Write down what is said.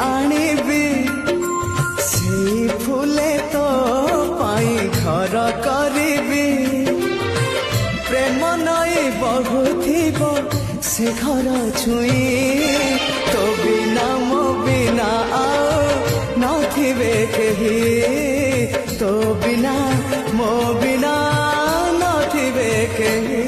ଆଣିବି ସେଇ ଫୁଲେ ତୋ ପାଇଁ ଘର କରିବି ପ୍ରେମ ନଈ ବହୁଥିବ ସେ ଘର ଛୁଇଁ ତୋ ବିନା ମୋ ବିନା ଆଉ ନଥିବେ କେହି ତୋ ବିନା ମୋ ବିନା ନଥିବେ କେହି